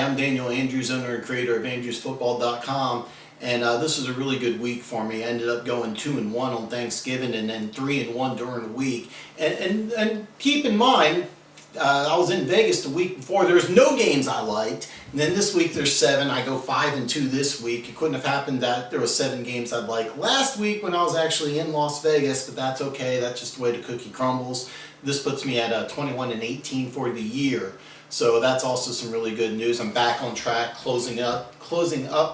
I'm Daniel Andrews, owner and creator of Andrewsfootball.com, and this was a really good week for me. I ended up going 2-1 on Thanksgiving and then 3-1 during the week. And keep in mind, I was in Vegas the week before. There's no games I liked, and then this week there's 7. I go 5-2 this week. It couldn't have happened that there was 7 games I'd like last week when I was actually in Las Vegas, but that's okay. That's just the way the cookie crumbles. This puts me at 21-18 for the year. So that's also some really good news. I'm back on track, closing up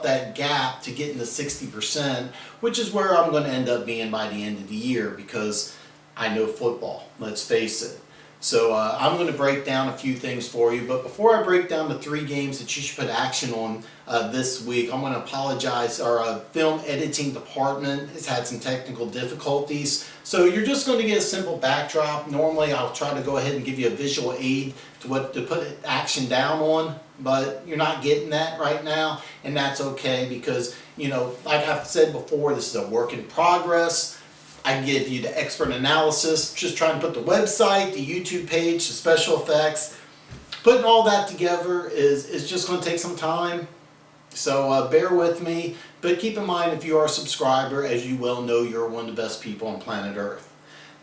that gap to get into 60%, which is where I'm going to end up being by the end of the year because I know football, let's face it. So I'm going to break down a few things for you, but before I break down the 3 games that you should put action on this week, I'm going to apologize. Our film editing department has had some technical difficulties, so you're just going to get a simple backdrop. Normally I'll try to go ahead and give you a visual aid to what to put action down on, but you're not getting that right now, and that's okay because, you know, like I've said before, this is a work in progress. I can give you the expert analysis, just trying to put the website, the YouTube page, the special effects. Putting all that together is just going to take some time, so bear with me. But keep in mind, if you are a subscriber, as you well know, you're one of the best people on planet Earth.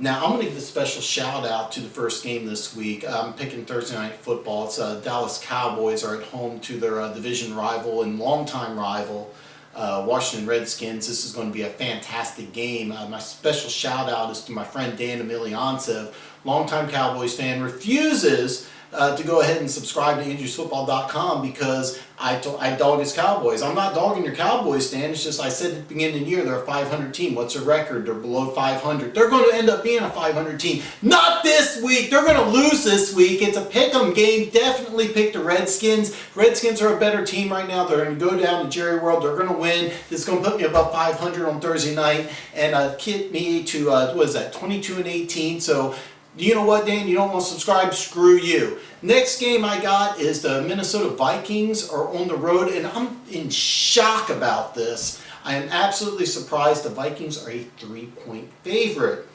Now, I'm going to give a special shout out to the first game this week. I'm picking Thursday Night Football. It's Dallas Cowboys are at home to their division rival and longtime rival, Washington Redskins. This is going to be a fantastic game. My special shout out is to my friend Dan Emiliancev, longtime Cowboys fan, refuses to go ahead and subscribe to Andrewsfootball.com because I dog his Cowboys. I'm not dogging your Cowboys, Dan. It's just I said at the beginning of the year they're a 500 team. What's their record? They're below 500. They're going to end up being a 500 team. Not this week. They're going to lose this week. It's a pick'em game. Definitely pick the Redskins. Redskins are a better team right now. They're going to go down to Jerry World. They're going to win. This is going to put me above 500 on Thursday night and get me to what is that, 22-18. So. You know what, Dan? You don't want to subscribe? Screw you. Next game I got is the Minnesota Vikings are on the road, and I'm in shock about this. I am absolutely surprised the Vikings are a 3-point favorite.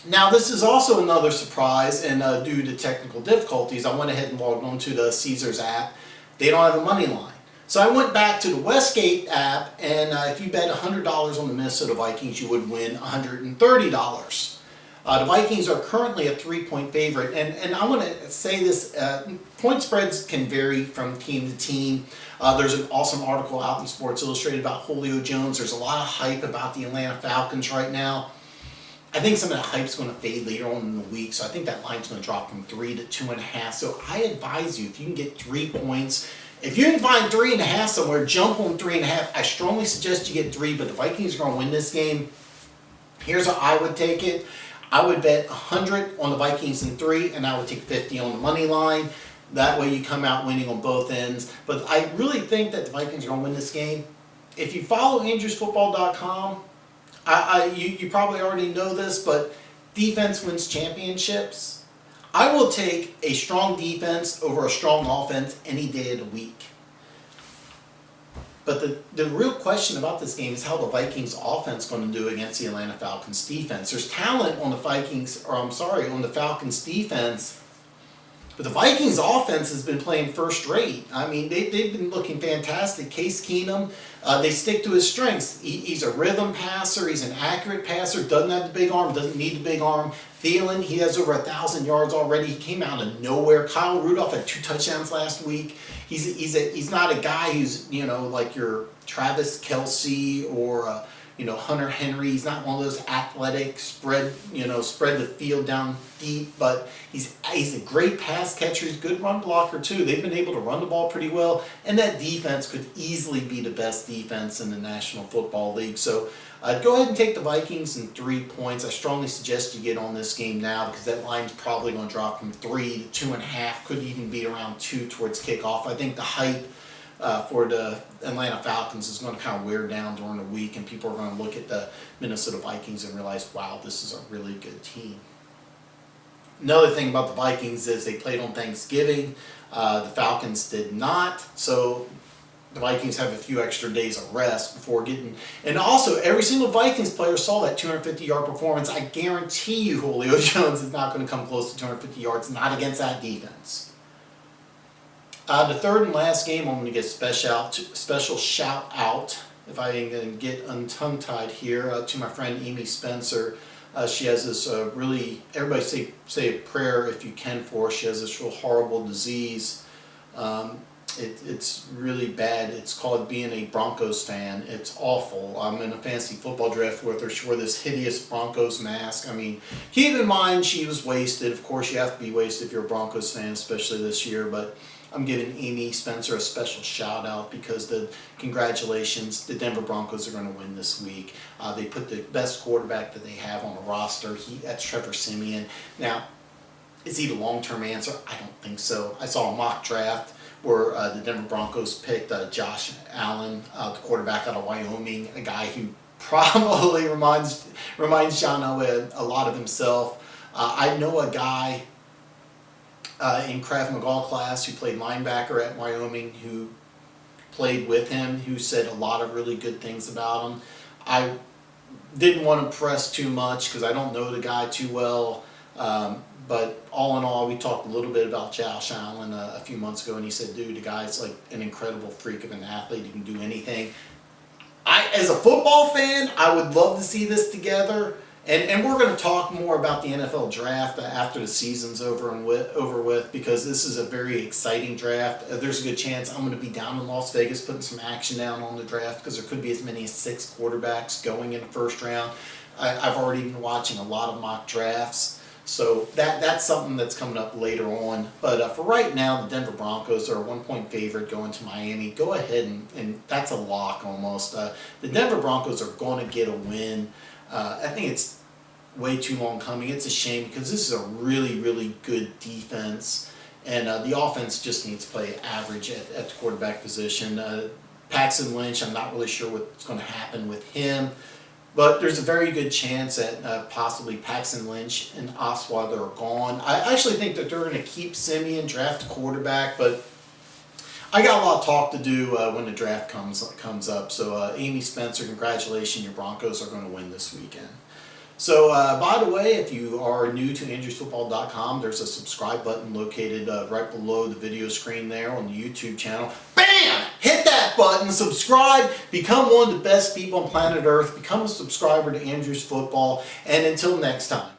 Now, this is also another surprise, and due to technical difficulties, I went ahead and logged on to the Caesars app. They don't have a money line. So I went back to the Westgate app, and if you bet $100 on the Minnesota Vikings, you would win $130. The Vikings are currently a 3-point favorite, and I'm going to say this, point spreads can vary from team to team. There's an awesome article out in Sports Illustrated about Julio Jones. There's a lot of hype about the Atlanta Falcons right now. I think some of that hype is going to fade later on in the week, so I think that line's going to drop from 3 to 2.5. So I advise you, if you can get 3 points, if you can find 3.5 somewhere, jump on 3.5. I strongly suggest you get 3, but the Vikings are going to win this game. Here's how I would take it. I would bet 100 on the Vikings in 3, and I would take 50 on the money line. That way you come out winning on both ends. But I really think that the Vikings are going to win this game. If you follow Andrewsfootball.com, you probably already know this, but defense wins championships. I will take a strong defense over a strong offense any day of the week. But the real question about this game is how the Vikings offense is going to do against the Atlanta Falcons defense. There's talent on the on the Falcons defense, but the Vikings offense has been playing first rate. I mean, they've been looking fantastic. Case Keenum, they stick to his strengths. He's a rhythm passer. He's an accurate passer. Doesn't have the big arm. Doesn't need the big arm. Thielen, he has over 1,000 yards already. He came out of nowhere. Kyle Rudolph had 2 touchdowns last week. He's not a guy who's, you know, like your Travis Kelce or Hunter Henry. He's not one of those athletic spread the field down deep, but he's a great pass catcher. He's a good run blocker too. They've been able to run the ball pretty well, and that defense could easily be the best defense in the National Football League. So go ahead and take the Vikings in 3 points. I strongly suggest you get on this game now because that line's probably going to drop from 3 to 2.5. Could even be around 2 towards kickoff. I think the hype for the Atlanta Falcons is going to kind of wear down during the week, and people are going to look at the Minnesota Vikings and realize, wow, this is a really good team. Another thing about the Vikings is they played on Thanksgiving. The Falcons did not, so the Vikings have a few extra days of rest before getting... And also, every single Vikings player saw that 250-yard performance. I guarantee you Julio Jones is not going to come close to 250 yards, not against that defense. The third and last game, I'm going to get special shout out, if I ain't going to get untongue-tied here, to my friend Amy Spencer. She has this really, everybody say a prayer if you can for her. She has this real horrible disease. It's really bad. It's called being a Broncos fan. It's awful. I'm in a fantasy football draft with her. She wore this hideous Broncos mask. I mean, keep in mind she was wasted. Of course, you have to be wasted if you're a Broncos fan, especially this year. But I'm giving Amy Spencer a special shout out because congratulations, the Denver Broncos are going to win this week. They put the best quarterback that they have on the roster. That's Trevor Siemian. Now, is he the long-term answer? I don't think so. I saw a mock draft where the Denver Broncos picked Josh Allen, the quarterback out of Wyoming, a guy who probably reminds John Elway a lot of himself. I know a guy in Krav Maga class who played linebacker at Wyoming who played with him, who said a lot of really good things about him. I didn't want to press too much because I don't know the guy too well. But all in all, we talked a little bit about Josh Allen a few months ago, and he said, dude, the guy's like an incredible freak of an athlete. He can do anything. As a football fan, I would love to see this together. And we're going to talk more about the NFL draft after the season's over with, because this is a very exciting draft. There's a good chance I'm going to be down in Las Vegas putting some action down on the draft because there could be as many as 6 quarterbacks going in the first round. I've already been watching a lot of mock drafts. So that's something that's coming up later on. But for right now, the Denver Broncos are a 1-point favorite going to Miami. Go ahead and that's a lock almost. The Denver Broncos are going to get a win. I think it's way too long coming. It's a shame because this is a really, really good defense. And the offense just needs to play average at the quarterback position. Paxton Lynch, I'm not really sure what's going to happen with him. But there's a very good chance that possibly Paxton Lynch and Osweiler are gone. I actually think that they're going to keep Siemian, draft a quarterback, but I got a lot of talk to do when the draft comes up. So Amy Spencer, congratulations, your Broncos are going to win this weekend. So, by the way, if you are new to Andrewsfootball.com, there's a subscribe button located right below the video screen there on the YouTube channel. Bam! Hit that button, subscribe, become one of the best people on planet Earth, become a subscriber to Andrews Football, and until next time.